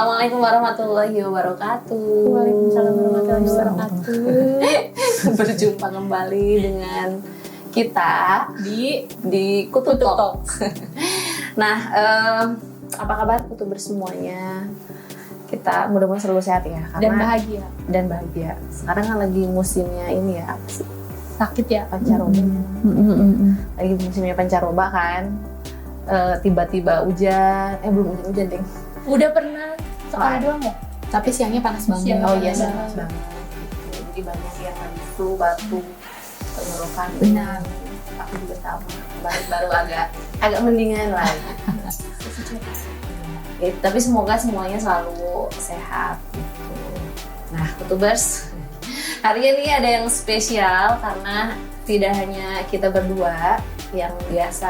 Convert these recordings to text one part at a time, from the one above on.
Assalamualaikum warahmatullahi wabarakatuh. Waalaikumsalam warahmatullahi wabarakatuh. Berjumpa kembali dengan kita di Kutu Talk. Nah, apa kabar Kutubers semuanya? Kita mudah-mudahan selalu sehat ya, Dan bahagia. Dan bahagia. Sekarang kan lagi musimnya ini ya, apa sih? Sakit ya, Pancaroba. Lagi musimnya pancaroba kan. Tiba-tiba hujan, belum hujan deh. Udah pernah sekali doang ya? Tapi siangnya panas banget. Siang. Oh iya, Panas panas banget. Jadi banyak yang lagi flu, batuk, tenggorokan. Benar. Aku juga sama. Baru agak mendingan lah. Tapi semoga semuanya selalu sehat gitu. Nah, Kutubers, hari ini ada yang spesial karena tidak hanya kita berdua yang biasa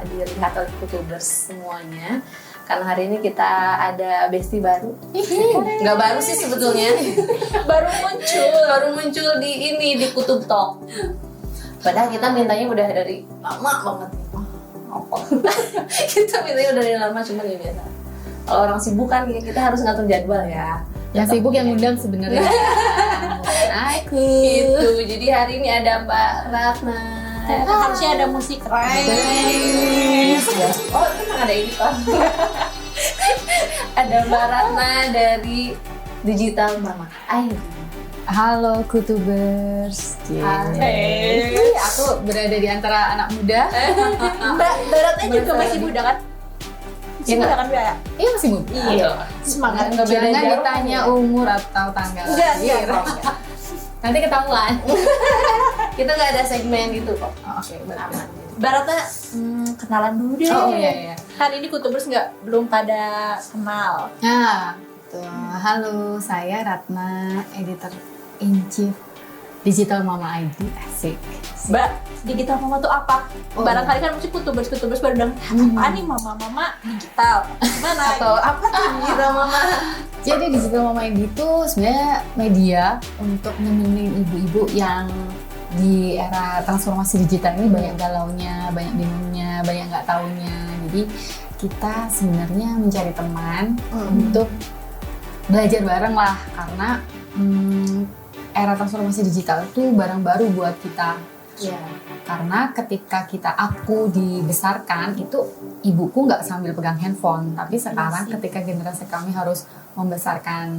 dilihat oleh Kutubers semuanya. Karena hari ini kita ada bestie baru. Nggak baru sih sebetulnya. baru muncul di Kutub Talk. Padahal kita mintanya udah dari lama banget. Kita mintanya udah dari lama, cuma ya biasa. Kalau orang sibuk kan kita harus ngatur jadwal ya. Yang sibuk yang undang sebenarnya. Bukan aku. Gitu. Jadi hari ini ada Mbak Ratna. Harusnya ada musik keren. Oh, memang ada ini kan. Ada Mbak Ratna dari Digital Mama ID. Halo Kutubers. Hai. Aku berada di antara anak muda. Mbak Ratna juga masih muda kan? Masih muda kan Mbak ya? Iya masih muda. Iya. Semangat. Nggak beda Jangan jauh. ditanya umur atau tanggal Enggak. Nanti ketahuan. Kita nggak ada segmen gitu kok. Oh, Oke, benar. Aman. Mbak Ratna, kenalan dulu deh. Oh iya. Kan ini Kutubers belum pada kenal. Nah, tuh. Halo, saya Ratna, editor in chief Digital Mama ID. Asik. Mbak, digital mama tuh apa? Oh. Barangkali kan mesti Kutubers baru bilang, apa nih mama digital? Gimana? Atau apa tuh Digital Mama? Jadi Digital Mama ID itu sebenarnya media untuk nemenin ibu-ibu yang di era transformasi digital ini banyak galaunya, banyak bingungnya, banyak nggak taunya. Jadi kita sebenarnya mencari teman untuk belajar bareng lah, karena era transformasi digital itu barang baru buat kita. Iya. Karena ketika aku dibesarkan itu ibuku nggak sambil pegang handphone, tapi sekarang ketika generasi kami harus membesarkan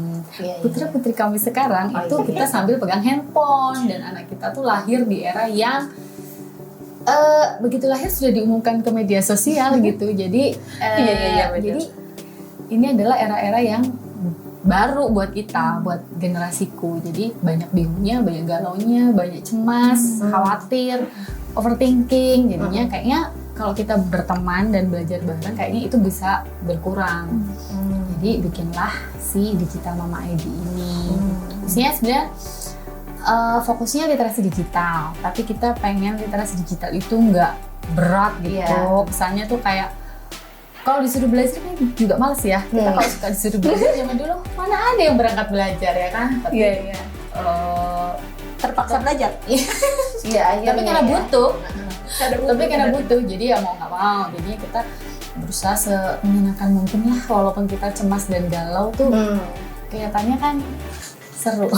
putri-putri kami sekarang itu kita sambil pegang handphone, dan anak kita tuh lahir di era yang begitu lahir sudah diumumkan ke media sosial gitu. Jadi jadi ini adalah era-era yang baru buat kita, buat generasiku. Jadi banyak bingungnya, banyak galaunya, banyak cemas, khawatir, overthinking. Jadinya kayaknya kalau kita berteman dan belajar bareng, kayaknya itu bisa berkurang. Jadi bikinlah si Digital Mama ID ini. Maksudnya sebenarnya fokusnya literasi digital, tapi kita pengen literasi digital itu nggak berat gitu. Pesannya tuh kayak kalau disuruh belajar kan juga males ya. Kita kalau suka disuruh belajar zaman dulu mana ada yang berangkat belajar ya kan? Tapi Terpaksa belajar. Iya, tapi karena butuh. Tapi karena bener. butuh, jadi ya mau nggak mau. Jadi kita berusaha semenyenangkan mungkin lah, walaupun kita cemas dan galau tuh kelihatannya kan seru.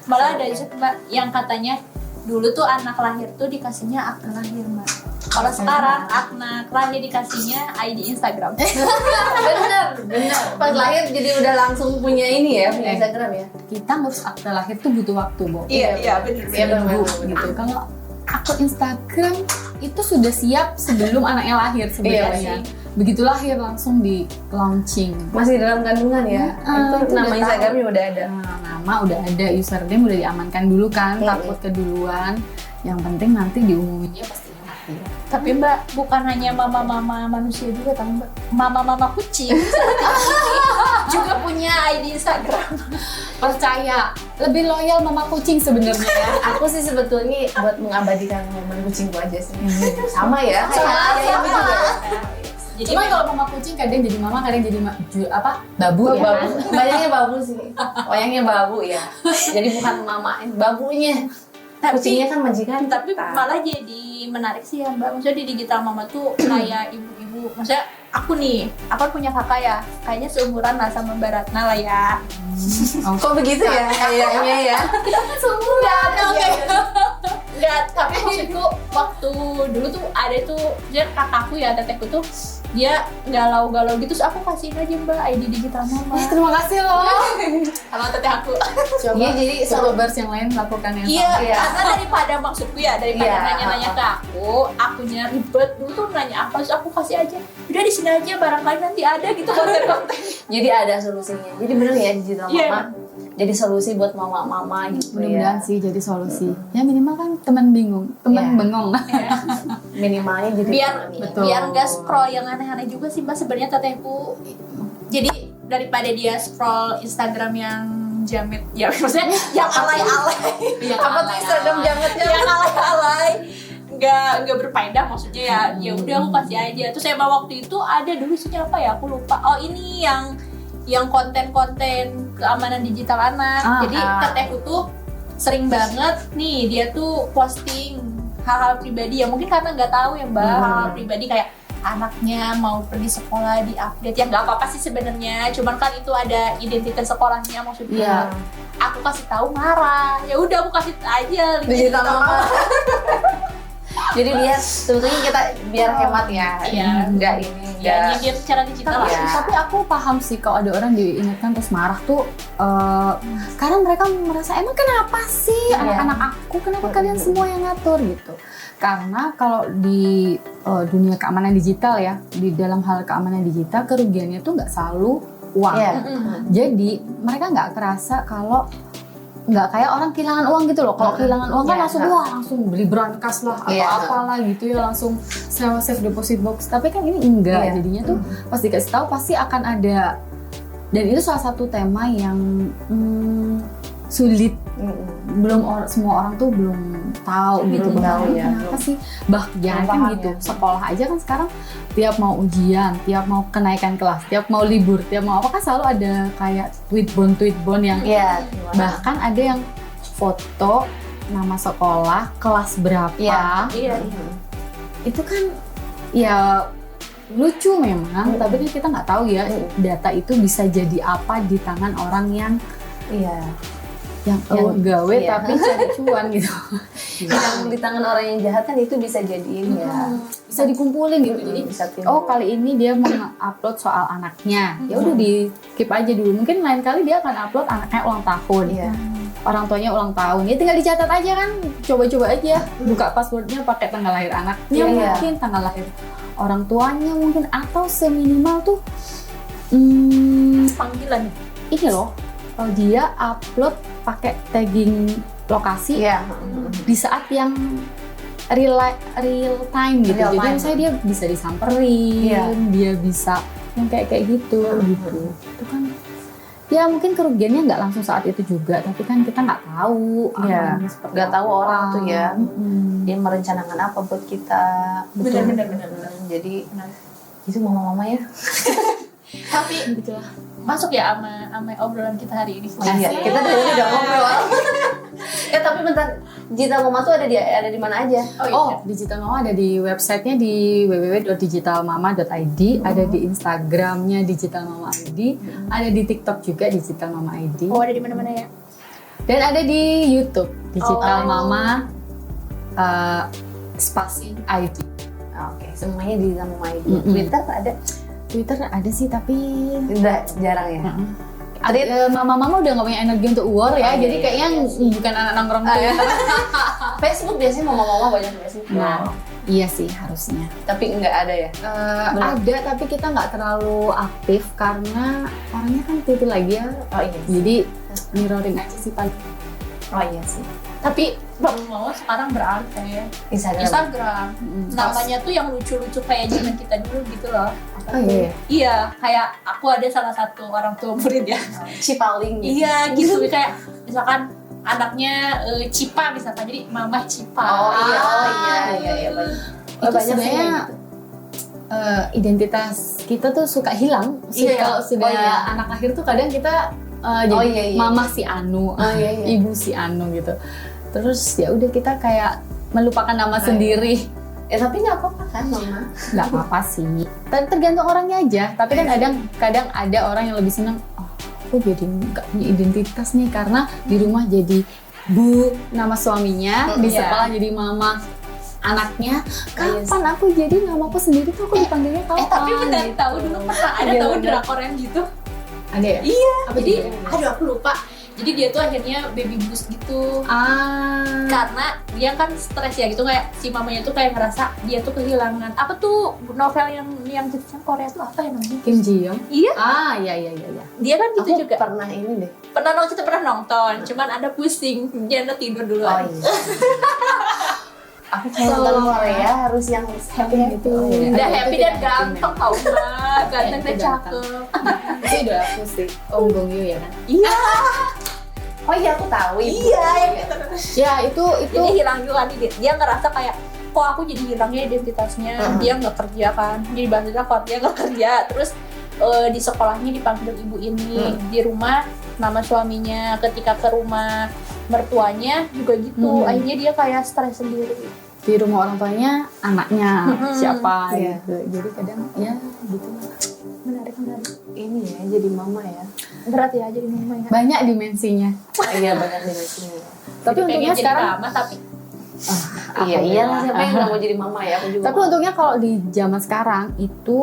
Malah ada Mbak yang katanya dulu tuh anak lahir tuh dikasihnya akte lahir Mbak. Kalau sekarang anak lahir dikasihnya ID Instagram. bener. Pas lahir jadi udah langsung punya ini ya, punya Instagram ya. Kita ngurus akte lahir tuh butuh waktu, Bo. Iya benar. Seminggu gitu. Kalau akun Instagram itu sudah siap sebelum anaknya lahir sebenarnya. Begitu lahir langsung di launching. Masih dalam kandungan ya. Itu nama udah Instagramnya udah ada. Nama udah ada, username udah diamankan dulu kan, takut keduluan. Yang penting nanti diumuminnya pasti lahir. Tapi Mbak, bukan hanya mama-mama manusia juga tahu Mbak. Mama-mama kucing juga punya ID Instagram. Percaya, lebih loyal mama kucing sebenarnya ya. Aku sih sebetulnya buat mengabadikan momen kucingku aja sih. Sama ya. Kayak Sama. juga. Jadi Cuma kalau mama kucing kadang jadi mama, kadang jadi babu ya kan? Banyaknya babu sih. Wayangnya babu ya. Jadi bukan mama, babunya. Kucingnya kan majikan. tapi malah jadi menarik sih ya Mbak. Maksudnya di Digital Mama tuh kayak ibu-ibu, maksudnya aku punya kakak ya, kayaknya seumuran lah sama Mbak Ratna lah ya. Kok begitu ya kayaknya ya? Kita kan seumuran. Enggak, tapi maksudku waktu dulu tuh ada tuh dia kakakku ya, tetehku tuh dia galau-galau gitu, terus aku kasihin aja Mbak ID digital Mama. Terima kasih loh. Sama teteh aku. Coba Iya, jadi followers yang lain lakukan yang Iya, sama. karena daripada maksudku ya, daripada Iya. nanya-nanya ke akunya ribet dulu tuh nanya apa, terus aku kasih aja. Udah di sini aja, barangkali nanti ada gitu konten-konten. Jadi ada solusinya. Jadi bener ya digital Iya. mama. Jadi solusi buat mama-mama gitu Mudah-mudahan ya. sih jadi solusi. Ya minimal kan teman bingung, teman Iya. bengong. Minimalnya jadi biar Betul. biar nggak scroll yang aneh-aneh juga sih Mbak sebenarnya tetehku. Jadi daripada dia scroll Instagram yang jamet, ya maksudnya yang alay-alay. apa tuh Instagram jametnya? Yang alay-alay. Nggak berfaedah maksudnya ya. Ya udah aku kasih aja. Terus emang waktu itu ada dulu sih apa ya, aku lupa. Oh, ini yang konten-konten keamanan digital anak. Jadi tetehku tuh sering banget nih dia tuh posting hal-hal pribadi ya, mungkin karena nggak tahu ya Mbak, hal-hal pribadi kayak anaknya mau pergi sekolah di-update, ya nggak apa-apa sih sebenarnya, cuman kan itu ada identitas sekolahnya maksudnya. Aku kasih tahu marah, ya udah aku kasih aja Digital mama. Jadi biar sebetulnya kita biar hemat ya. Iya. Enggak ini. ya nyindir secara digital Tapi, lah. Iya. tapi aku paham sih kalau ada orang diingatkan terus marah tuh karena mereka merasa emang kenapa sih anak-anak aku, kenapa kalian semua yang ngatur gitu. Karena kalau di dunia keamanan digital ya, di dalam hal keamanan digital kerugiannya tuh nggak selalu uang. Iya. Jadi mereka nggak kerasa kalau nggak kayak orang kehilangan uang gitu loh. Kalau kehilangan uang kan Iya. langsung beli brankas lah atau Iya. apalah gitu ya, langsung sewa save deposit box. Tapi kan ini enggak, Iya. jadinya tuh pas dikasih tahu pasti akan ada. Dan itu salah satu tema yang sulit. Semua orang tuh belum tahu gitu, Belum tahu ya. kenapa sih bahkan paham gitu. ya. Sekolah aja kan sekarang tiap mau ujian, tiap mau kenaikan kelas, tiap mau libur, tiap mau apa kan selalu ada kayak tweet bond yang Iya. bahkan ada yang foto nama sekolah, kelas berapa. Iya. Itu kan ya lucu memang, tapi kan kita nggak tahu ya data itu bisa jadi apa di tangan orang yang Yang gawe iya. tapi cari cuan gitu. yang di tangan orang yang jahat kan itu bisa jadi ini ya. Bisa dikumpulin gitu. Jadi Bisa timbul. oh kali ini dia meng-upload soal anaknya, ya udah di keep aja dulu. Mungkin lain kali dia akan upload anaknya ulang tahun, Iya. orang tuanya ulang tahun, ya tinggal dicatat aja kan, coba-coba aja buka passwordnya pakai tanggal lahir anaknya, Iya. mungkin tanggal lahir orang tuanya mungkin, atau seminimal tuh Panggilan. ini loh, kalau dia upload pakai tagging lokasi Iya. di saat yang real time gitu. Real Jadi time. misalnya dia bisa disamperin, Iya. dia bisa yang kayak gitu gitu. Itu kan ya mungkin kerugiannya nggak langsung saat itu juga, tapi kan kita nggak tahu. Iya. amalnya seperti Nggak tahu apa. orang tuh ya. Mm-mm. Dia merencanakan apa buat kita. Benar. Jadi Benar. itu mama-mama ya. Tapi masuk ya sama obrolan kita hari ini. Iya, kita dari tadi udah ngobrol. Tapi bentar, Digital Mama tuh ada di mana aja? Oh, Digital Mama ada di websitenya di www.digitalmama.id, ada di Instagramnya Digital Mama ID, ada di TikTok juga Digital Mama ID, Oh, ada di mana-mana ya? dan ada di YouTube Digital Oh. Mama spasi ID. Oke, semuanya di Digital Mama ID. Mm-mm. Twitter ada? Twitter ada sih tapi Udah jarang ya. mama-mama udah nggak punya energi untuk war ya, Oh, jadi iya, kayaknya bukan anak nongkrong Twitter. Facebook biasanya mama-mama banyak Facebook. Nah, iya sih harusnya. Tapi nggak ada ya. Ada tapi kita nggak terlalu aktif karena orangnya kan tidur lagi ya. Oh iya. Jadi mirroring aja sih paling. Oh iya sih. Tapi mama sekarang beralih kayak Instagram. Instagram. Namanya tuh yang lucu-lucu kayak zaman kita dulu gitu loh. Oh iya. Iya, kayak aku ada salah satu orang tua murid ya. Cipaling gitu. Iya, gitu kayak misalkan anaknya Cipa misalkan, jadi Mama Cipa. Oh iya. Itu Banyak sih sebenarnya kayak gitu. identitas kita tuh suka hilang. Iya. Kalau sudah Oh, iya. anak lahir tuh kadang kita jadi Oh, iya. mama si Anu, Iya. ibu si Anu gitu. Terus ya udah kita kayak melupakan nama sendiri. Tapi nggak apa-apa kan mama? Nggak apa-apa sih. Tergantung orangnya aja. Tapi kan kadang ada orang yang lebih senang. Oh, aku jadi nggak punya identitas nih karena di rumah jadi Bu nama suaminya, di sekolah jadi mama anaknya. Kapan aku jadi namaku sendiri tuh aku dipanggilnya kapan? Tapi benar gitu. tahu dulu pernah ada tahu drakor yang gitu. Ada ya? Iya. Apa Jadi gitu? aduh aku lupa. Jadi dia tuh akhirnya baby boost gitu. Karena dia kan stres ya gitu, kayak si mamanya tuh kayak ngerasa dia tuh kehilangan apa tuh novel yang tulisan Korea tuh apa ya namanya? Kim Ji Young. Iya. Iya. Dia kan gitu Aku juga. pernah ini deh. Kita pernah nonton, cuman ada pusing, dia tidur dulu. Oh iya. Aku kalau nonton Korea harus yang happy gitu. Udah happy dan ganteng tau nggak? Ganteng dan cakep. Itu udah aku sih. Om Gong Yoo ya kan? Iya. Oh iya aku tahu itu. Iya, yang gitu. Ya itu Jadi hilang juga kan dia ngerasa kayak kok aku jadi hilangnya identitasnya. Dia nggak kerja kan. Jadi bahasanya kalau dia nggak kerja, terus di sekolahnya dipanggil ibu ini, di rumah nama suaminya, ketika ke rumah mertuanya juga gitu. Akhirnya dia kayak stres sendiri. di rumah orang tuanya anaknya siapa Iya. gitu. Jadi kadang ya gitu. Menarik. Ini ya jadi mama ya. Berat ya jadi mama ya. Banyak dimensinya. Iya benar di sini. Tapi Jadi untungnya pengen jadi sekarang mama, tapi Iya iyalah siapa yang nggak mau jadi mama ya, aku juga. tapi untungnya kalau di zaman sekarang itu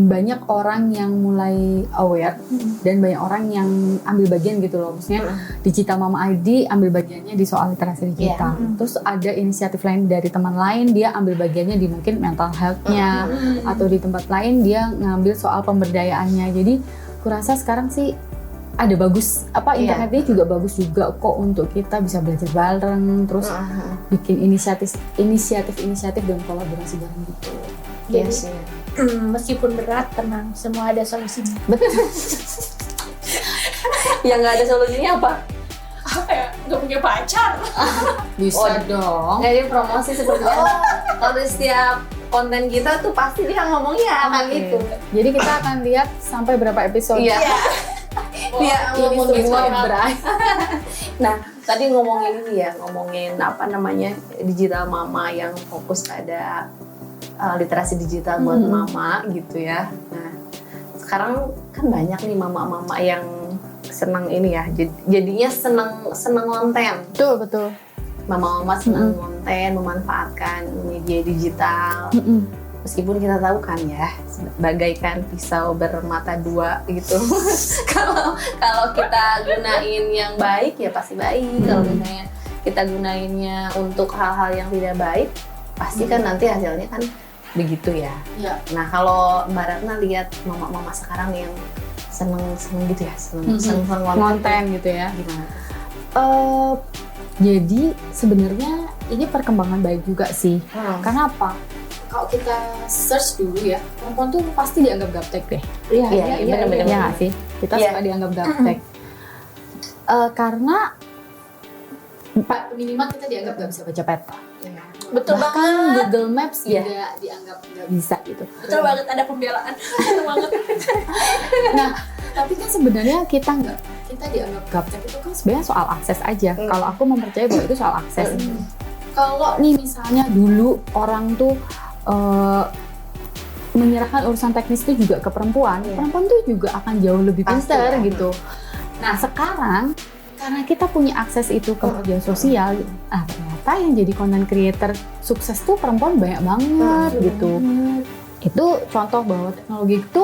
banyak orang yang mulai aware dan banyak orang yang ambil bagian gitu loh. Maksudnya Digital Mama ID ambil bagiannya di soal literasi digital. Terus ada inisiatif lain dari teman lain, dia ambil bagiannya di mungkin mental health-nya atau di tempat lain dia ngambil soal pemberdayaannya. Jadi kurasa sekarang sih ada bagus internetnya juga bagus juga kok untuk kita bisa belajar bareng, terus bikin inisiatif dan kolaborasi bareng gitu. Iya sih. meskipun berat, tenang, semua ada solusinya. Betul. Yang nggak ada solusinya apa? Apa ya? Gak punya pacar. Bisa dong. Jadi promosi sepertinya. Kalau di setiap konten kita tuh pasti dia ngomongnya akan itu. Jadi kita akan lihat sampai berapa episode. Iya. Dia Ini ngomongin semua soal- berakhir. Nah, tadi ngomongin ini ya, ngomongin apa namanya digital mama yang fokus pada literasi digital buat mama gitu ya. Nah, sekarang kan banyak nih mama-mama yang senang ini ya, jadinya senang konten. Betul. Mama-mama senang konten, memanfaatkan media digital. Meskipun kita tahu kan ya, bagaikan pisau bermata dua gitu. Kalau kita gunain yang baik ya pasti baik. Kalau misalnya kita gunainnya untuk hal-hal yang tidak baik, pasti kan nanti hasilnya kan begitu ya. Iya. Nah kalau Mbak Ratna lihat mama-mama sekarang yang seneng gitu ya, seneng Konten gitu ya. gimana? Jadi sebenarnya ini perkembangan baik juga sih. Karena apa? Kalau kita search dulu ya, perempuan tuh pasti dianggap gaptek deh. Iya, bener-bener. Iya nggak sih? Kita Iya. suka dianggap gaptek. Karena minimal kita dianggap nggak bisa baca peta. Betul Bahkan banget. Google Maps Iya. juga dianggap nggak bisa gitu. Betul banget, ada pembelaan. Betul banget. Nah, tapi kan sebenarnya kita dianggap gaptek itu kan sebenarnya soal akses aja. Kalau aku mempercayai bahwa itu soal akses. Kalau nih misalnya dulu orang tuh menyerahkan urusan teknis itu juga ke perempuan, perempuan tuh juga akan jauh lebih Pasti, pintar ya. gitu. Nah sekarang karena kita punya akses itu ke media sosial, ternyata yang jadi content creator sukses tuh perempuan banyak banget gitu. Itu contoh bahwa teknologi itu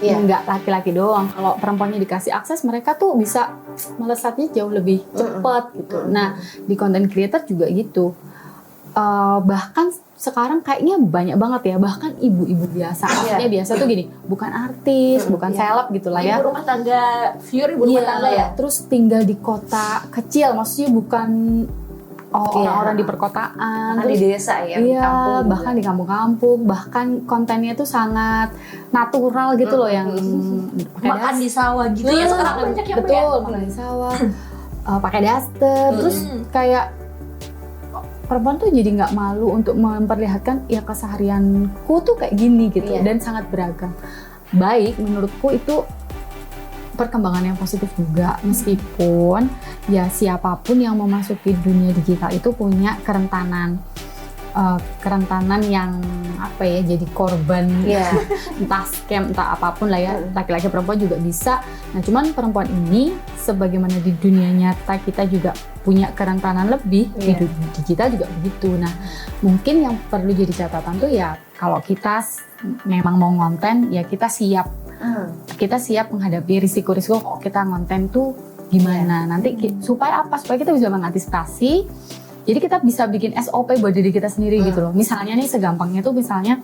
nggak laki-laki doang. Kalau perempuannya dikasih akses, mereka tuh bisa melesatnya jauh lebih cepat gitu. Nah di content creator juga gitu. Bahkan sekarang kayaknya banyak banget ya, bahkan ibu-ibu biasa. Maksudnya biasa tuh gini, bukan artis, bukan seleb gitu lah ya. Ibu rumah tangga, viewer ibu rumah tangga ya. Terus tinggal di kota kecil, maksudnya bukan orang-orang di perkotaan. Kan di desa ya, di Iya, kampung. bahkan di kampung-kampung, bahkan kontennya tuh sangat natural gitu loh, yang pakai Makan di sawah gitu ya, sekarang banyak yang betul, makan di sawah, pakai daster, terus kayak perempuan tuh jadi nggak malu untuk memperlihatkan ya keseharianku tuh kayak gini gitu, dan sangat beragam. Baik, menurutku itu perkembangan yang positif juga, meskipun ya siapapun yang memasuki dunia digital itu punya kerentanan. kerentanan yang apa ya, jadi korban entah scam entah apapun lah ya, laki-laki perempuan juga bisa. Nah cuman perempuan ini sebagaimana di dunia nyata kita juga punya kerentanan lebih, di dunia digital juga begitu. Nah mungkin yang perlu jadi catatan tuh ya, kalau kita memang mau ngonten ya kita siap menghadapi risiko-risiko kalau kita ngonten tuh gimana nanti supaya apa, supaya kita bisa mengantisipasi. Jadi kita bisa bikin SOP buat diri kita sendiri gitu loh. Misalnya nih segampangnya tuh misalnya,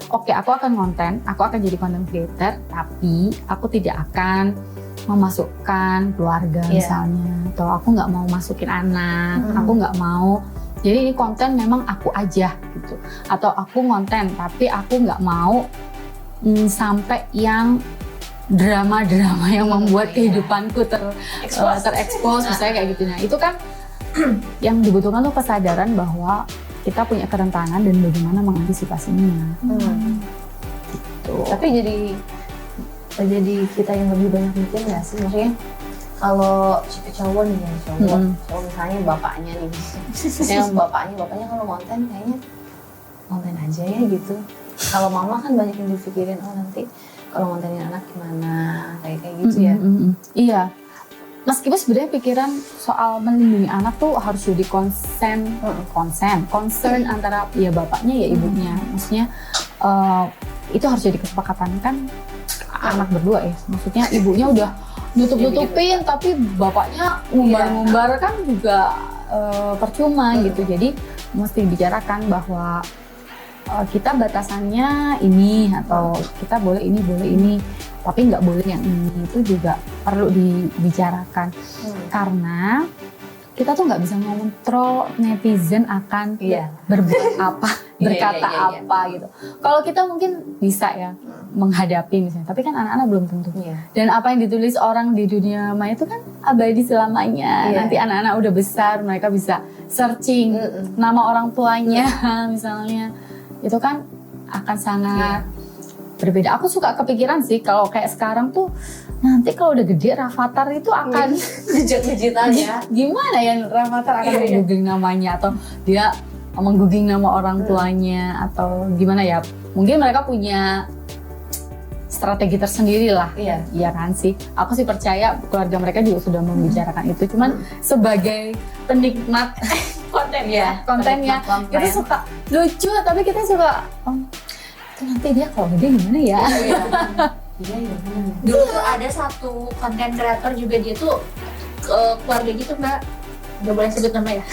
oke, aku akan konten, aku akan jadi content creator, tapi aku tidak akan memasukkan keluarga misalnya, atau aku nggak mau masukin anak, aku nggak mau. Jadi ini konten memang aku aja gitu. Atau aku konten tapi aku nggak mau sampai yang drama-drama yang membuat kehidupanku terekspos misalnya kayak gitu. Nah itu kan yang dibutuhkan tuh kesadaran bahwa kita punya kerentanan dan bagaimana mengantisipasinya. Gitu. Tapi jadi kita yang lebih banyak mikir nggak sih? Maksudnya kalau cowok nih ya, cowok misalnya bapaknya nih, yang bapaknya kalau konten kayaknya konten aja ya gitu. Kalau mama kan banyak yang dipikirin, oh nanti kalau kontenin anak gimana, kayak gitu ya. Iya. Meskipun sebenarnya pikiran soal melindungi anak tuh harus jadi concern antara ya bapaknya ya ibunya. Maksudnya itu harus jadi kesepakatan kan anak berdua ya. Maksudnya ibunya udah nutup-nutupin tapi bapaknya ngumbar-ngumbar kan juga percuma gitu. Jadi mesti dibicarakan bahwa kita batasannya ini, atau kita boleh ini, tapi nggak boleh yang ini. Itu juga perlu dibicarakan karena kita tuh nggak bisa mengontrol netizen akan berbuat apa, berkata apa gitu. Kalau kita mungkin bisa ya menghadapi misalnya, tapi kan anak-anak belum tentu. Dan apa yang ditulis orang di dunia maya itu kan abadi selamanya. Nanti anak-anak udah besar, mereka bisa searching nama orang tuanya misalnya. Itu kan akan sangat berbeda. Aku suka kepikiran sih kalau kayak sekarang tuh nanti kalau udah gede Rafathar itu akan jejak-jejitannya gimana ya, Rafathar akan meng-googling namanya atau dia meng-googling nama orang tuanya atau gimana ya. Mungkin mereka punya strategi tersendiri lah. Iya kan sih. Aku sih percaya keluarga mereka juga sudah membicarakan itu. Cuman sebagai penikmat kontennya kita suka lucu, tapi kita suka itu nanti dia kalau gede gimana ya. Dulu tuh ada satu konten kreator juga, dia tuh keluarga gitu Mbak, nggak boleh sebut nama ya.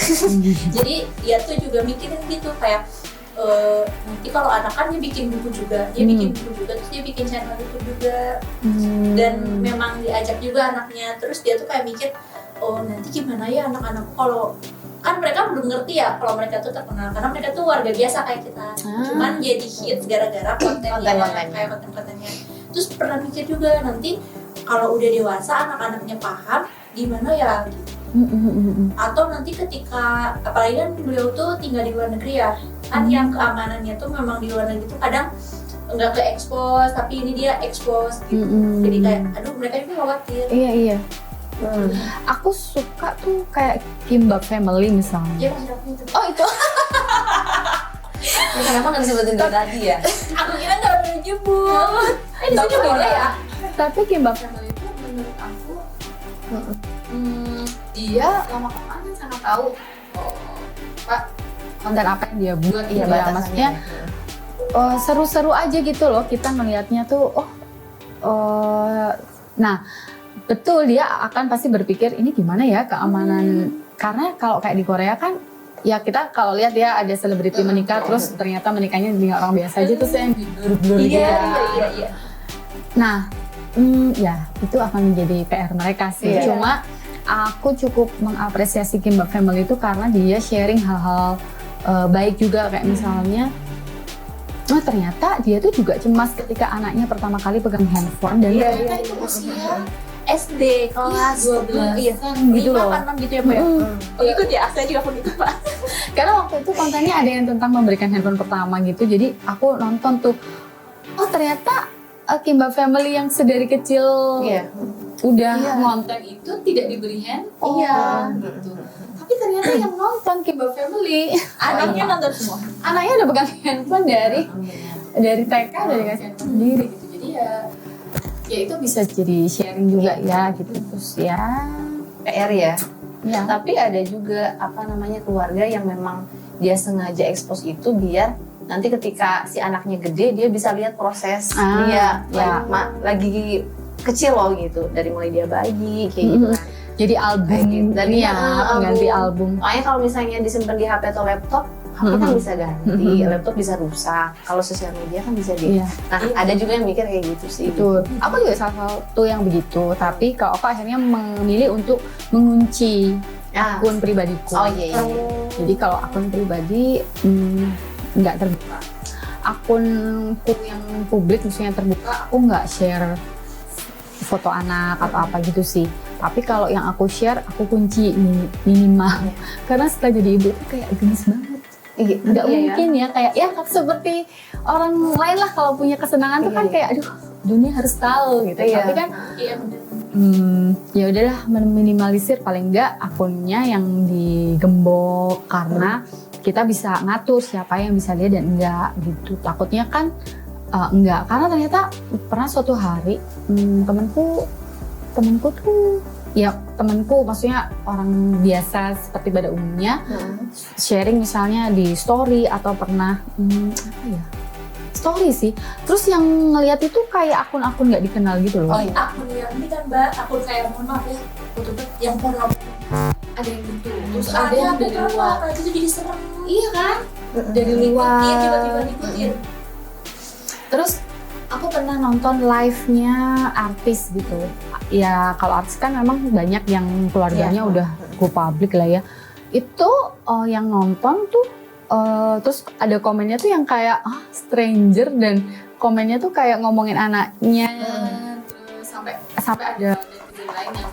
Jadi dia tuh juga mikirin gitu kayak nanti kalau anak kan dia bikin buku juga, terus dia bikin channel YouTube juga, dan memang diajak juga anaknya. Terus dia tuh kayak mikir, oh nanti gimana ya anak-anak kalau kan mereka belum ngerti ya kalau mereka tuh terkenal, karena mereka tuh warga biasa kayak kita, cuman jadi hits gara-gara kontennya. Terus pernah mikir juga nanti kalau udah dewasa anak-anaknya paham gimana ya gitu. Atau nanti ketika, apalagi kan beliau tuh tinggal di luar negeri ya, kan yang keamanannya tuh memang di luar negeri tuh kadang nggak ke expose, tapi ini dia expose gitu. Jadi kayak aduh mereka juga khawatir. Iya. Aku suka tuh kayak Kimbap Family misalnya. Oh itu. Kenapa nggak disebutin dari tadi ya? Aku kira nggak boleh nyebut. Di sini boleh ya. Tapi Kimbap Family itu menurut aku dia lama-kelamaan sangat tahu konten apa yang dia buat. Iya, maksudnya seru-seru aja gitu loh kita ngelihatnya tuh. Nah betul, dia akan pasti berpikir ini gimana ya keamanan. Karena kalau kayak di Korea kan ya kita kalau lihat ya ada selebriti menikah terus ternyata menikahnya dengan orang biasa aja terus yang blur-blur gitu. Iya. Nah ya itu akan menjadi PR mereka sih. Cuma aku cukup mengapresiasi Kimbap Family itu karena dia sharing hal-hal baik juga, kayak misalnya ternyata dia tuh juga cemas ketika anaknya pertama kali pegang handphone dan ternyata itu usia SD kelas 12 gitu loh. 5-6 gitu ya Pak ya? Ikut ya, saya juga pun ikut Pak. Karena waktu itu kontennya ada yang tentang memberikan handphone pertama gitu, jadi aku nonton tuh, oh ternyata Kimbap Family yang sedari kecil udah ngonten itu tidak diberi handphone gitu. Tapi ternyata yang nonton Kiba Family. Anaknya nonton semua. Anaknya udah pegang handphone dari TK udah dikasih handphone sendiri gitu. Jadi ya itu bisa jadi sharing juga ya gitu. Terus ya PR ya. ya. Tapi ada juga keluarga yang memang dia sengaja expose itu biar nanti ketika si anaknya gede dia bisa lihat proses dia lagi kecil loh gitu, dari mulai dia bayi kayak gitu kan. Jadi album Dan ini ya pengganti album. Makanya kalau misalnya disimpan di HP atau laptop, HP kan bisa ganti, laptop bisa rusak. Kalau sosial media kan bisa di. Iya. Nah, ada juga yang mikir kayak gitu sih. Itu. Aku juga salah satu yang begitu, tapi kalau aku akhirnya memilih untuk mengunci akun pribadiku. Oh iya. Jadi kalau akun pribadi nggak terbuka. Akunku yang publik maksudnya terbuka, aku nggak share foto anak atau apa gitu sih. Tapi kalau yang aku share, aku kunci minimal. Karena setelah jadi ibu tuh kayak gemes banget. Nggak mungkin ya kayak ya seperti orang lain lah kalau punya kesenangan tuh kan kayak aduh dunia harus tahu gitu. Tapi kan ya udahlah minimalisir, paling enggak akunnya yang digembok karena kita bisa ngatur siapa yang bisa lihat dan enggak gitu. Takutnya kan enggak, karena ternyata pernah suatu hari temanku tuh ya temanku maksudnya orang biasa seperti pada umumnya sharing misalnya di story atau pernah story sih, terus yang ngeliat itu kayak akun-akun nggak dikenal gitu loh. Akun yang ini kan Mbak, akun kayak mohon maaf ya, yang porno ada yang gitu, terus ada yang dari luar, itu jadi serem. Iya kan? Dari luar. Tiba-tiba ngikutin. Terus aku pernah nonton live-nya artis gitu. Ya kalau artis kan memang banyak yang keluarganya udah go public lah ya. Itu yang nonton tuh terus ada komennya tuh yang kayak stranger, dan komennya tuh kayak ngomongin anaknya. Terus sampai ada netizen lain yang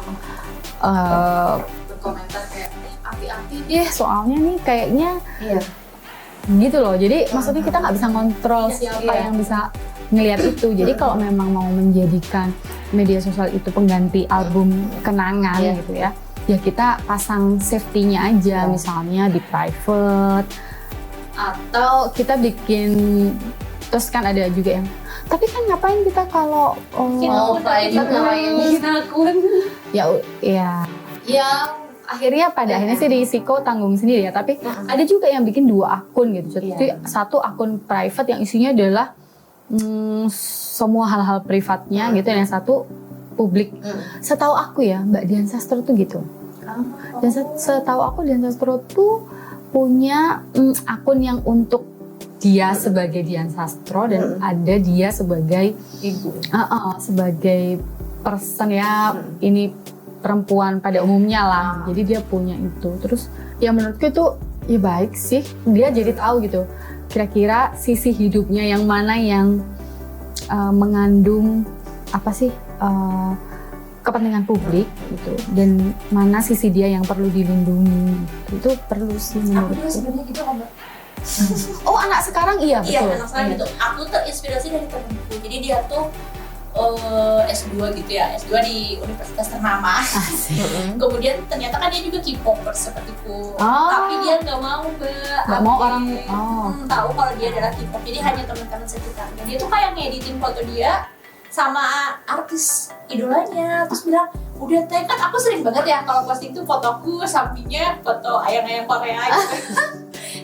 berkomentar kayak hati-hati deh soalnya nih kayaknya gitu loh. Jadi maksudnya kita nggak bisa kontrol siapa yang bisa ngelihat itu. Jadi kalau memang mau menjadikan media sosial itu pengganti album kenangan gitu ya kita pasang safety-nya aja, misalnya di private atau kita bikin. Terus kan ada juga yang tapi kan ngapain kita kalau private ngapain akun ya akhirnya pada akhirnya sih risiko tanggung sendiri ya, tapi ada juga yang bikin 2 akun gitu. Jadi satu akun private yang isinya adalah semua hal-hal privatnya gitu, dan yang satu publik. Setahu aku ya Mbak Dian Sastro tuh gitu. Dan setahu aku Dian Sastro tuh punya akun yang untuk dia sebagai Dian Sastro dan ada dia sebagai ibu, sebagai person ya ini perempuan pada umumnya lah. Jadi dia punya itu. Terus ya menurutku itu ya baik sih, dia jadi tahu gitu kira-kira sisi hidupnya yang mana yang mengandung apa sih kepentingan publik gitu, dan mana sisi dia yang perlu dilindungi. Itu perlu sih menurutku. Aku juga sebenarnya gitu kok Mbak. Oh anak sekarang iya betul. Iya anak sekarang gitu. Aku terinspirasi dari temanku. Jadi dia tuh S2 gitu ya, S2 di universitas ternama. Kemudian ternyata kan dia juga K-popers sepertiku. Tapi dia nggak mau nggak mau orang tahu kalau dia adalah K-pop. Jadi hanya teman-teman sekitarnya. Dia tuh kayak ngeditin foto dia sama artis idolanya, terus bilang udah teh, kan aku sering banget ya kalau posting tuh fotoku sampingnya foto ayang-ayang Korea gitu.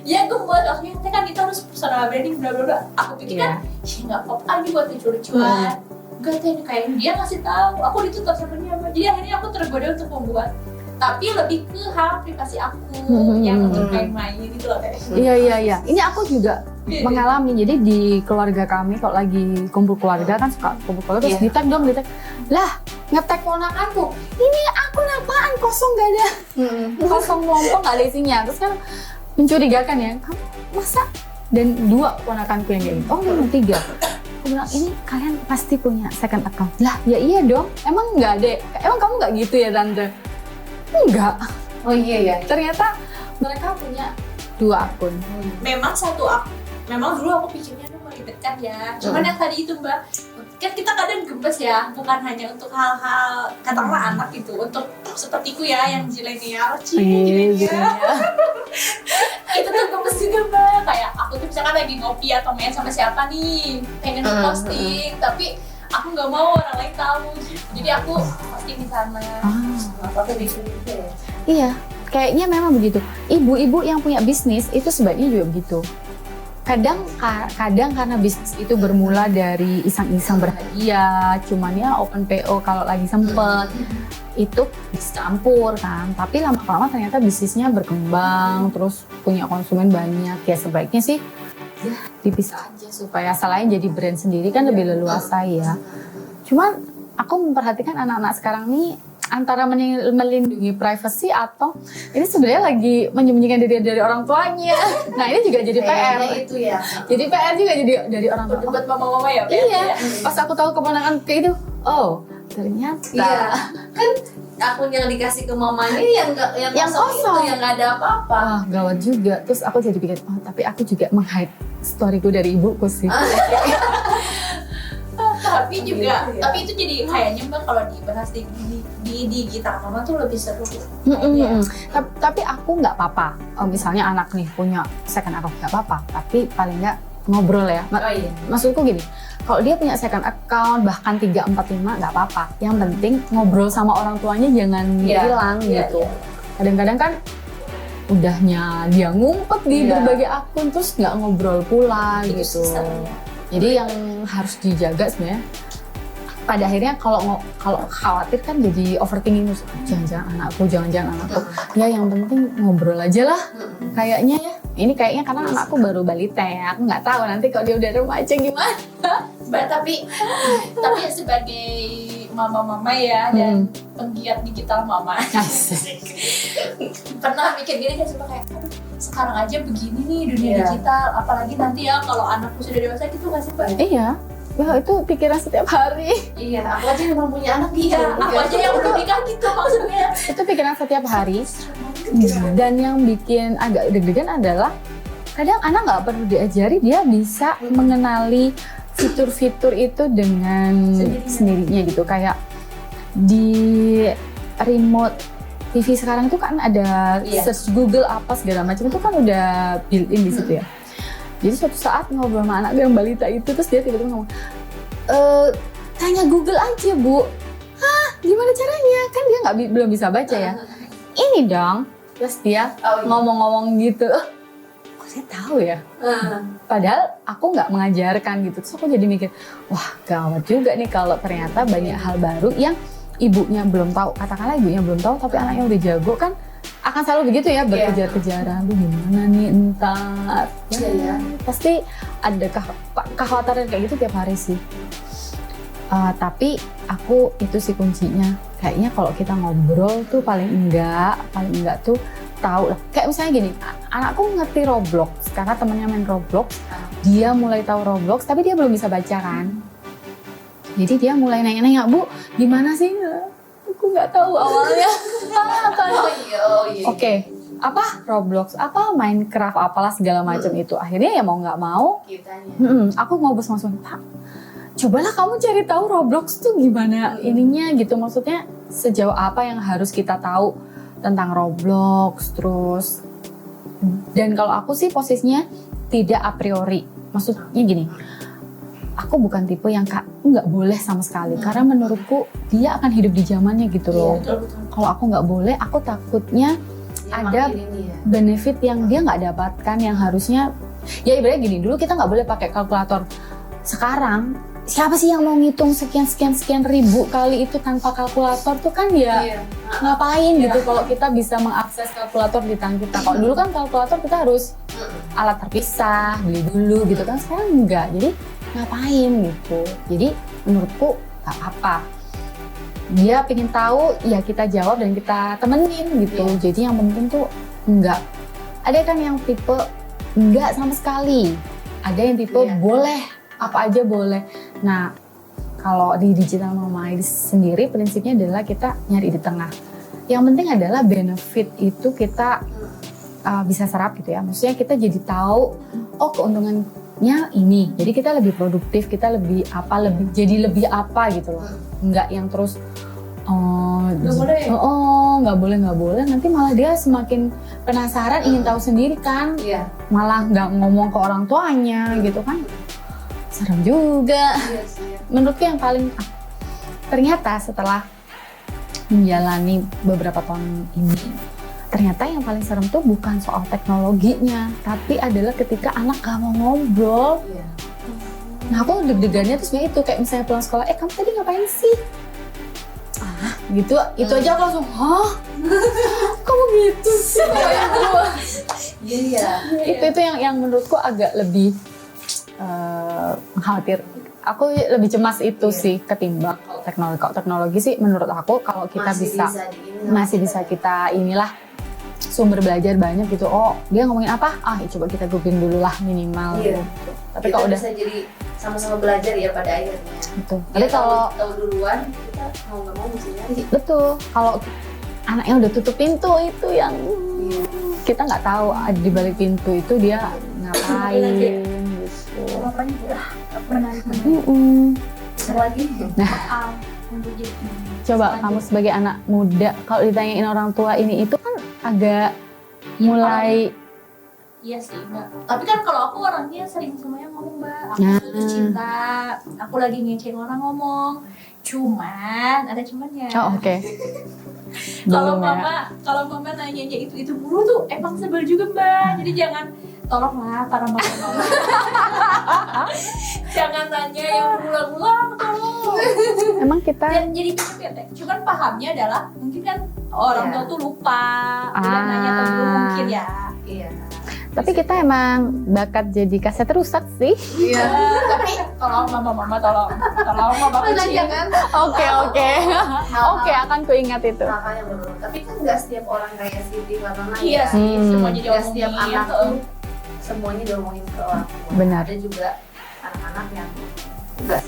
Ya gue buat maksudnya teh kan itu harus personal branding bla bla bla. Aku pikir kan nggak apa-apa ini buat lucu-lucuan. Enggak teh, kayak dia ngasih tahu aku ditutup sama dia. Jadi akhirnya aku tergoda untuk membuat, tapi lebih ke hal privasi aku yang untuk main gitu loh teh. Iya. Ini aku juga mengalami. Jadi di keluarga kami kalau lagi kumpul keluarga kan suka kumpul keluarga terus di-tag lah nge-tag ponakanku, ini akun apaan kosong, gak ada kosong melompong, gak ada isinya. Terus kan mencurigakan ya, kamu masa, dan 2 ponakanku yang kayak gitu, memang 3. Aku bilang ini kalian pasti punya second account. Lah ya iya dong, emang nggak ada, emang kamu nggak gitu ya tante? Enggak. Oh iya ya. Ternyata mereka punya 2 akun. Memang satu akun. Memang dulu aku pikirnya mau ditekan ya. Cuman yang tadi itu Mbak, kan kita kadang gemes ya, bukan hanya untuk hal-hal katakanlah anak gitu, untuk sepertiku ya yang zilenial, itu tuh gemes juga Mbak. Kayak aku tuh misalkan lagi ngopi atau main sama siapa nih, pengen posting, tapi aku nggak mau orang lain tahu, jadi aku posting di sana. Apa tuh gitu ya? Iya, kayaknya memang begitu. Ibu-ibu yang punya bisnis itu sebaiknya juga begitu. Kadang karena bisnis itu bermula dari iseng-iseng berhadiah, cuman ya open PO kalau lagi sempet, itu campur kan. Tapi lama-lama ternyata bisnisnya berkembang, terus punya konsumen banyak. Ya sebaiknya sih ya dipisah aja supaya salahnya jadi brand sendiri kan lebih leluasa ya. Cuman aku memperhatikan anak-anak sekarang nih antara melindungi privasi atau ini sebenarnya lagi menyembunyikan diri dari orang tuanya. Nah ini juga jadi PR. Itu ya. Jadi PR juga jadi dari orang tua. Berdebat mama-mama ya. Iya. Pas aku tahu keponakan kayak itu, oh ternyata. Iya. Kan akun yang dikasih ke mamanya yang kosong itu yang nggak ada apa-apa. Wah gawat juga. Terus aku jadi pikir, oh tapi aku juga meng-hide storyku dari ibuku sih. Tapi juga, Gitu ya. tapi itu jadi kayaknya Mbak kalau dibahas di digital mama tuh lebih seru. Tapi aku nggak apa-apa. Misalnya anak nih punya second account nggak apa-apa. Tapi paling nggak ngobrol ya. Iya. Maksudku gini, kalau dia punya second account bahkan 3, 4, 5 nggak apa-apa. Yang penting ngobrol sama orang tuanya jangan hilang gitu. Kadang-kadang kan udahnya dia ngumpet di berbagai akun terus nggak ngobrol pula gitu. Jadi yang harus dijaga sebenarnya pada akhirnya kalau khawatir kan jadi overthinking terus jangan-jangan anakku. Ya yang penting ngobrol aja lah. Kayaknya ya. Ini kayaknya karena anakku baru balita ya. Aku nggak tahu nanti kalau dia udah remaja gimana. Mbak tapi sebagai mama-mama ya dan penggiat digital mama. Pernah mikir gini kan kayak aduh, sekarang aja begini nih dunia digital, apalagi nanti ya kalau anakku sudah dewasa gitu nggak sih Mbak? Iya. Ya itu pikiran setiap hari. Iya, aku aja yang belum punya anak gitu. Iya, aku aja yang belum nikah gitu maksudnya. Itu pikiran setiap hari. Dan yang bikin agak deg-degan adalah kadang anak nggak perlu diajari, dia bisa mengenali fitur-fitur itu dengan sendirinya gitu. Kayak di remote TV sekarang itu kan ada search Google apa segala macam itu kan udah built-in di situ ya. Jadi suatu saat ngobrol sama anak yang balita itu terus dia tiba-tiba ngomong, tanya Google aja Bu. Hah, gimana caranya? Kan dia belum bisa baca ya. Ini dong. Terus dia ngomong-ngomong gitu. Kok saya tahu ya? Padahal aku nggak mengajarkan gitu. Terus aku jadi mikir, wah gawat juga nih kalau ternyata banyak hal baru yang ibunya belum tahu. Katakanlah ibunya belum tahu tapi anaknya udah jago kan. Akan selalu begitu ya, berkejar-kejaran. Lu gimana nih entar? Pasti ada kekhawatiran kayak gitu tiap hari sih. Tapi aku itu sih kuncinya. Kayaknya kalau kita ngobrol tuh paling enggak tuh tahu lah. Kayak misalnya gini, anakku ngerti Roblox karena temennya main Roblox. Dia mulai tahu Roblox, tapi dia belum bisa baca kan. Jadi dia mulai nanya-nanya, Bu, gimana sih? Aku nggak tahu awalnya. Oke, apa Roblox, apa Minecraft, apalah segala macam itu. Akhirnya ya mau nggak mau, aku ngobrol sama suami, Pak, cobalah kamu cari tahu Roblox tuh gimana ininya gitu. Maksudnya sejauh apa yang harus kita tahu tentang Roblox, terus. Dan kalau aku sih posisinya tidak a priori. Maksudnya gini, aku bukan tipe yang nggak boleh sama sekali karena menurutku dia akan hidup di zamannya gitu loh. Kalau aku nggak boleh, aku takutnya ada benefit yang dia nggak dapatkan yang harusnya ya ibaratnya gini, dulu kita nggak boleh pakai kalkulator. Sekarang siapa sih yang mau ngitung sekian ribu kali itu tanpa kalkulator tuh kan ya ngapain gitu kalau kita bisa mengakses kalkulator di tangan kita. Kalau dulu kan kalkulator kita harus alat terpisah, beli dulu gitu kan, sekarang enggak. Jadi ngapain gitu. Jadi menurutku gak apa-apa. Dia pengen tahu ya kita jawab dan kita temenin gitu. Jadi yang penting tuh enggak. Ada kan yang tipe enggak sama sekali. Ada yang tipe boleh, apa aja boleh. Nah kalau di digital mama sendiri prinsipnya adalah kita nyari di tengah. Yang penting adalah benefit itu kita bisa serap gitu ya. Maksudnya kita jadi tahu, oh keuntungan outputnya ini. Jadi kita lebih produktif, kita lebih apa gitu loh. Nggak yang terus nggak boleh. Nanti malah dia semakin penasaran, ingin tahu sendiri kan. Iya. Malah nggak ngomong ke orang tuanya gitu kan. Serem juga. Iya sih. Menurutku yang paling ternyata setelah menjalani beberapa tahun ini, ternyata yang paling serem tuh bukan soal teknologinya, tapi adalah ketika anak gak mau ngobrol. Iya. Nah aku deg-degannya tuh sebenarnya itu, kayak misalnya pulang sekolah, kamu tadi ngapain sih? Gitu, itu aja aku langsung, hah? Kamu gitu sih? Iya. Itu yang menurutku agak lebih khawatir. Aku lebih cemas itu sih ketimbang teknologi. Kalau teknologi sih menurut aku kalau kita masih bisa kita inilah sumber belajar banyak gitu. Oh dia ngomongin apa? Coba kita googling dulu lah minimal. Iya. Gitu. Tapi Kita kalau udah bisa jadi sama-sama belajar ya pada akhirnya. betul. Dia Tapi kalau tahu duluan, kita mau nggak mau mesti nyari. betul, kalau anaknya udah tutup pintu itu yang kita nggak tahu di balik pintu itu dia ngapain gitu. Bapaknya udah menarik Lagi. untuk jadi Coba kamu sebagai anak muda, kalau ditanyain orang tua ini itu kan agak mulai iya sih Mbak. Tapi kan kalau aku orangnya sering semuanya ngomong Mbak. Aku putus cinta, aku lagi ngecewain orang ngomong. Cuman ada cumannya. oke. Kalau Belum ya. mama nanyanya itu mulu tuh emang sebel juga Mbak. Jadi jangan, tolonglah para mama. Jangan tanya yang berulang-ulang, tolong. Emang kita Dan jadi bete. Cuman pahamnya adalah mungkin kan orang tua tuh lupa. Udah nanya dulu mungkin ya. Iya. tapi kita emang bakat jadi kaset rusak sih. Iya. Tapi tolong mama tolong mama kucing. Jangan. Oke. Oke, akan kuingat itu. Hal-hal yang berbeda. Tapi kan nggak setiap orang kayak Siti Fatona Iya ya. sih, semuanya Nggak setiap diomongin. anak tuh semuanya diomongin ke orang tua. Benar. Ada juga anak-anak yang enggak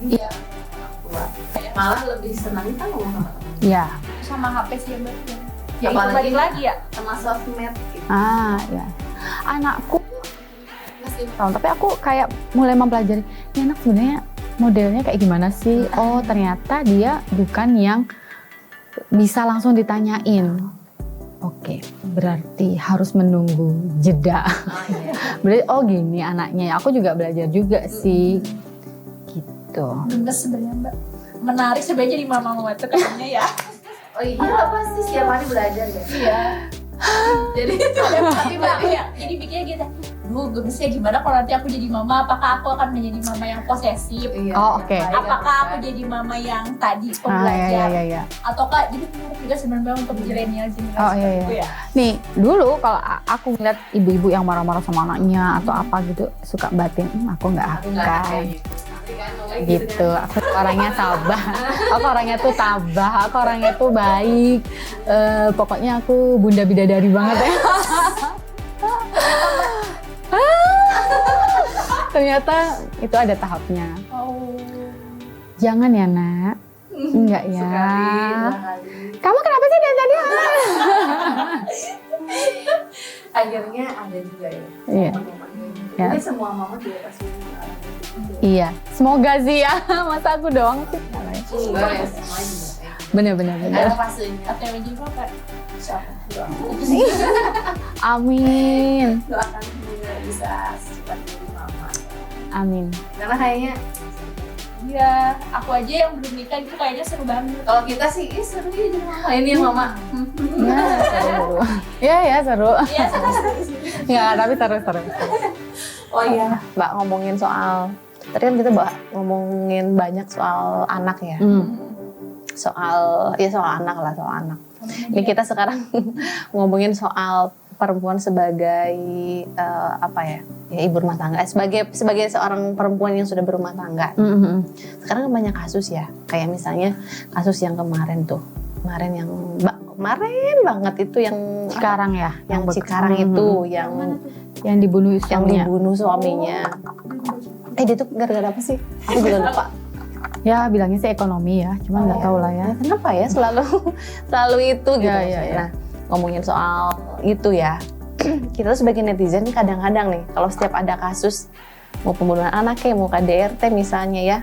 Iya. orang tua. Malah lebih senang kan ngomong sama teman. Ya. Sama HP sih ya Mbak. Ya itu Apalagi balik lagi ya. Sama sosmed gitu. Ya. Anakku masih tahun, tapi aku kayak mulai mempelajari ini anak sebenarnya modelnya kayak gimana sih. Oh ternyata dia bukan yang bisa langsung ditanyain. Oke, berarti harus menunggu jeda. Iya. Berarti oh gini anaknya. Aku juga belajar juga sih. Gitu. Gemes sebenarnya Mbak. Menarik sebenarnya di mama-mama itu kayaknya ya. Oh iya pasti setiap hari belajar ya. Iya. Jadi Tapi Mbak ya, jadi pikirnya gitu. Duh, gemesnya gimana kalau nanti aku jadi mama? Apakah aku akan menjadi mama yang posesif? Iya, Oh, oke. Apakah aku jadi mama yang tadi pembelajar? Iya. Ataukah jadi menarik juga sebenarnya untuk milenial generasi Oh, iya. itu ya? Nih, dulu kalau aku ngeliat ibu-ibu yang marah-marah sama anaknya atau apa gitu, suka batin, aku nggak Aku nggak kayak akan. gitu. Nanti kan ngomongnya Gitu, aku orangnya tabah, aku orangnya tuh tabah, aku orangnya tuh baik. Pokoknya aku bunda bidadari banget ya. Ternyata itu ada tahapnya. Oh. Jangan ya nak, enggak ya. Sekali, dua kali. Kamu kenapa sih dari tadi? Akhirnya ada juga ya. Iya. Momen-momen kayak gitu. Ya. Tapi semua mama juga pasti mengalami gitu. Iya, semoga sih ya. Masa aku doang sih? Enggak ya, semua juga kayak gitu. Bener. Ada fasenya. OTW juga Pak. Siapa? Amin. Doakan semoga bisa secepat jadi mama. Amin. Karena kayaknya Iya, aku aja yang belum nikah itu kayaknya seru banget. kalau kita sih, seru ya jadi mama. Ini yang mama. Ya, seru. Ya, seru. Iya, seru. Ya, tapi seru. Oh iya. Mbak ngomongin soal, tadi kan kita ngomongin banyak soal anak ya, soal anak lah, soal anak. Ini kita sekarang ngomongin soal perempuan sebagai apa ya ibu rumah tangga, sebagai seorang perempuan yang sudah berumah tangga. Sekarang kan banyak kasus ya, kayak misalnya kasus yang kemarin banget itu yang Cikarang ya, yang Cikarang itu yang dibunuh suaminya. suaminya. Dia tuh gara-gara apa sih? Aku juga lupa. Ya bilangnya sih ekonomi ya, cuman nggak tahu lah ya. Kenapa ya selalu itu gitu. Ya. Nah, ngomongin soal itu ya. Kita tuh sebagai netizen kadang-kadang nih kalau setiap ada kasus mau pembunuhan anak kayak mau KDRT misalnya ya,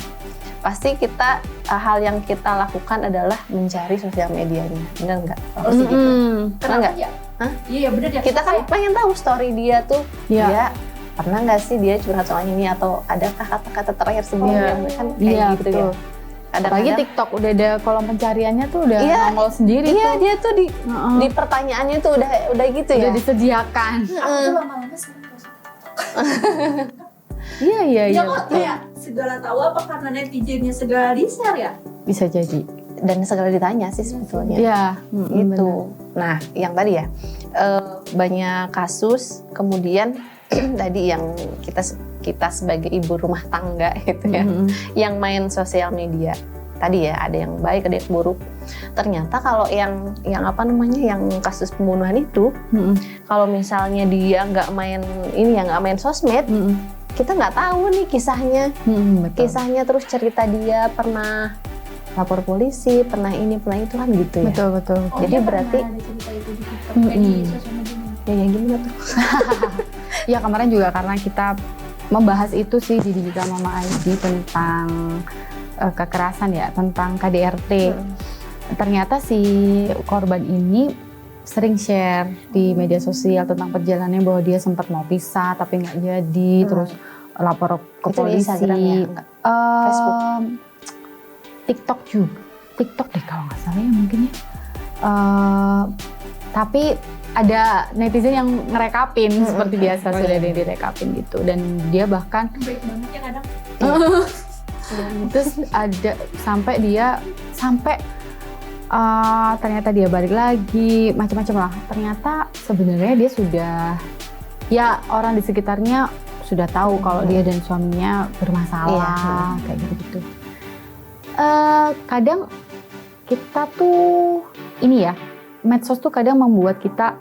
pasti kita hal yang kita lakukan adalah mencari sosial medianya, benar nggak? Pasti gitu. Benar nggak? Ya? Hah? Iya bener ya. Kita kan pengen tahu story dia tuh, Iya. dia pernah nggak sih dia curhat soal ini, atau adakah kata-kata terakhir sebelumnya, kan kayak Iya, gitu betul. ya. Apalagi Kadang-kadang TikTok udah ada kolom pencariannya tuh udah Iya, nongol sendiri iya tuh. dia tuh Heeh. di pertanyaannya tuh udah gitu Udah ya. disediakan. Aku tuh lama-lama sering post. Iya Ya iya. kok kayak segala tahu apa karena netizennya segala di-share ya? Bisa jadi. Dan segala ditanya sih sebetulnya. Iya. Gitu. Nah, yang tadi ya banyak kasus kemudian tadi yang kita sebagai ibu rumah tangga gitu ya, yang main sosial media. Tadi ya ada yang baik, ada yang buruk. Ternyata kalau yang apa namanya, yang kasus pembunuhan itu, kalau misalnya dia nggak main ini ya, nggak main sosmed, kita nggak tahu nih kisahnya. Betul. Kisahnya terus cerita dia pernah lapor polisi, pernah ini, pernah itu kan gitu ya. Betul betul. Jadi berarti ada cerita itu di TikTok kayak di sosial media. ya gimana tuh? Ya kemarin juga karena kita membahas itu sih di Digital Mama ID tentang kekerasan ya, tentang KDRT. Ternyata si korban ini sering share di media sosial tentang perjalanannya, bahwa dia sempat mau pisah tapi nggak jadi, terus lapor ke Itu di polisi. Instagram ya? Enggak. Facebook? TikTok juga, TikTok deh kalau nggak salah ya mungkin ya. Tapi ada netizen yang ngerekapin seperti biasa, Oh, sudah iya. ada yang direkapin gitu, dan dia bahkan Baik banget ya kadang. terus ada sampai ternyata dia balik lagi, macam-macam lah. Ternyata sebenarnya dia sudah, ya orang di sekitarnya sudah tahu kalau dia dan suaminya bermasalah, kayak gitu-gitu. Kadang kita tuh ini ya, medsos tuh kadang membuat kita,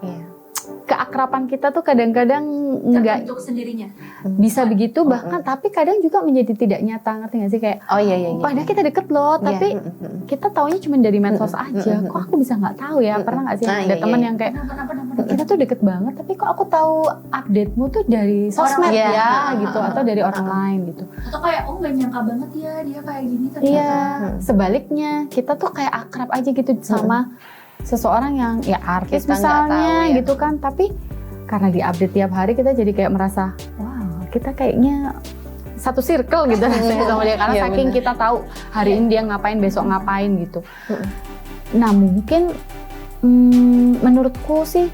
keakraban kita tuh kadang-kadang nggak Terbentuk sendirinya. bisa begitu, bahkan tapi kadang juga menjadi tidak nyata, ngerti nggak sih, kayak Oh iya. padahal kita deket loh, tapi kita taunya cuma dari medsos aja. Kok aku bisa nggak tahu ya? Pernah nggak sih Nah, ada iya, teman iya. yang kayak, Pernah. kita tuh deket banget, tapi kok aku tahu update-mu tuh dari sosmed Iya. ya, gitu, atau dari orang lain gitu. Atau kayak nggak nyangka banget ya dia kayak gini ternyata. Iya, sebaliknya kita tuh kayak akrab aja gitu sama seseorang yang ya artis Kita nggak misalnya tahu ya. gitu kan, tapi karena diupdate tiap hari kita jadi kayak merasa, wow, kita kayaknya satu circle gitu rasanya sama dia, karena Iya, saking bener. kita tahu hari ini dia ngapain, besok ngapain gitu. Nah mungkin menurutku sih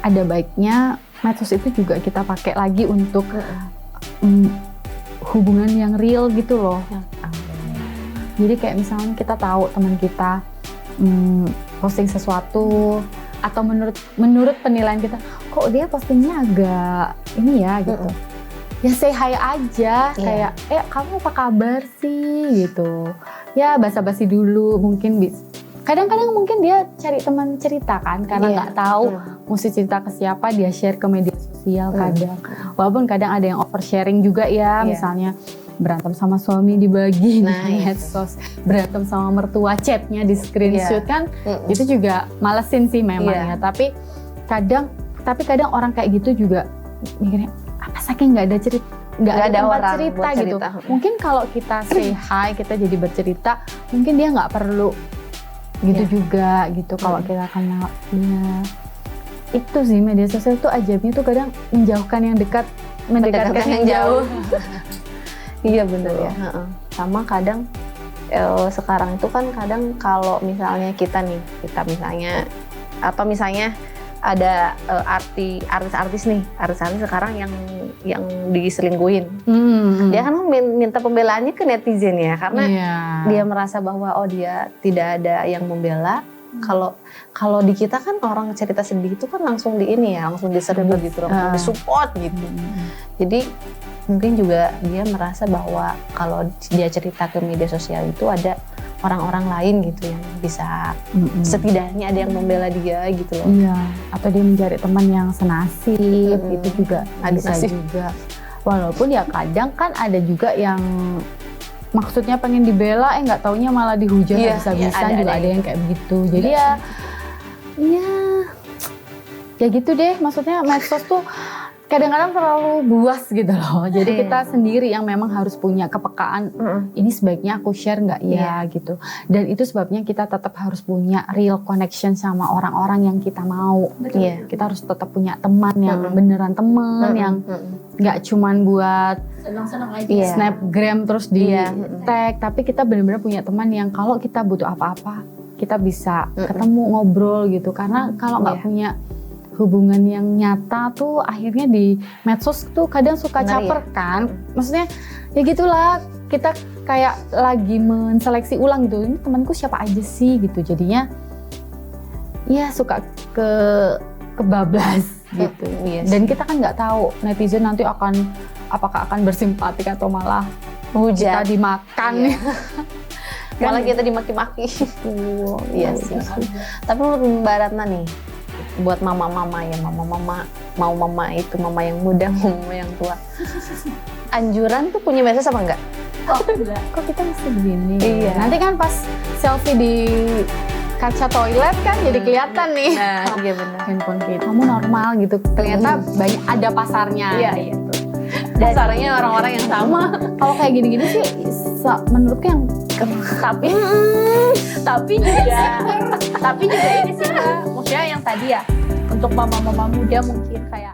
ada baiknya medsos itu juga kita pakai lagi untuk hubungan yang real gitu loh. Jadi kayak misalnya kita tahu teman kita posting sesuatu, atau menurut penilaian kita, kok dia postingnya agak ini ya gitu. Ya say hi aja, kayak kamu apa kabar sih gitu. Ya basa-basi dulu, mungkin kadang-kadang mungkin dia cari teman cerita kan, karena nggak tahu mesti cerita ke siapa, dia share ke media sosial kadang. Walaupun kadang ada yang oversharing juga ya, misalnya berantem sama suami dibagi di medsos, berantem sama mertua chatnya di screenshot kan, itu juga malesin sih memang ya. Tapi kadang orang kayak gitu juga mikirnya, apa saking nggak ada cerita, nggak ada tempat orang cerita buat gitu. cerita. Mungkin kalau kita say hi, kita jadi bercerita, mungkin dia nggak perlu gitu juga gitu. Kalau kita kenal dia, itu sih media sosial tuh ajabnya tuh kadang menjauhkan yang dekat, mendekatkan yang jauh. Iya benar ya. Sama kadang sekarang itu kan kadang kalau misalnya kita misalnya ada artis-artis sekarang yang diselingkuhin. Dia kan minta pembelaannya ke netizen ya, karena dia merasa bahwa dia tidak ada yang membela. Kalau di kita kan orang cerita sedih itu kan langsung langsung diserbu gitu, langsung disupport gitu. Jadi mungkin juga dia merasa bahwa kalau dia cerita ke media sosial itu ada orang-orang lain gitu yang bisa setidaknya ada yang membela dia gitu loh. Iya, atau dia mencari teman yang senasib, itu juga bisa juga. Walaupun ya kadang kan ada juga yang maksudnya pengen dibela, nggak taunya malah dihujat habis-habisan, juga ada yang kayak begitu. Jadi ya gitu deh, maksudnya medsos tuh kadang-kadang terlalu buas gitu loh. Jadi kita sendiri yang memang harus punya kepekaan. Ini sebaiknya aku share nggak ya gitu. Dan itu sebabnya kita tetap harus punya real connection sama orang-orang yang kita mau. Kita harus tetap punya teman yang beneran teman, yang nggak cuman buat Senang-senang aja. snapgram terus di tag, tapi kita benar-benar punya teman yang kalau kita butuh apa-apa kita bisa ketemu ngobrol gitu. Karena kalau nggak punya hubungan yang nyata tuh akhirnya di medsos tuh kadang suka caper kan. Maksudnya ya gitulah, kita kayak lagi menseleksi ulang gitu. Ini temanku siapa aja sih gitu. Jadinya ya suka kebablas gitu. Dan kita kan nggak tahu netizen nanti apakah akan bersimpati atau malah kita dimakan. Malah kita dimaki-maki. Iya sih. Tapi menurut Mbak Ratna nih, buat mama-mama ya, mama-mama mau mama itu mama yang muda, mama yang tua. Anjuran tuh punya medsos apa enggak? Kok kita mesti begini? Iya. Nanti kan pas selfie di kaca toilet kan jadi kelihatan nih. Nah, iya benar. Handphone kita. Kamu normal gitu. Ternyata banyak ada pasarnya. Iya. Gitu. Dasarnya orang-orang yang sama. Kalau kayak gini-gini sih menurutku yang tapi juga ini sih Mbak, maksudnya yang tadi ya untuk mama-mama muda mungkin kayak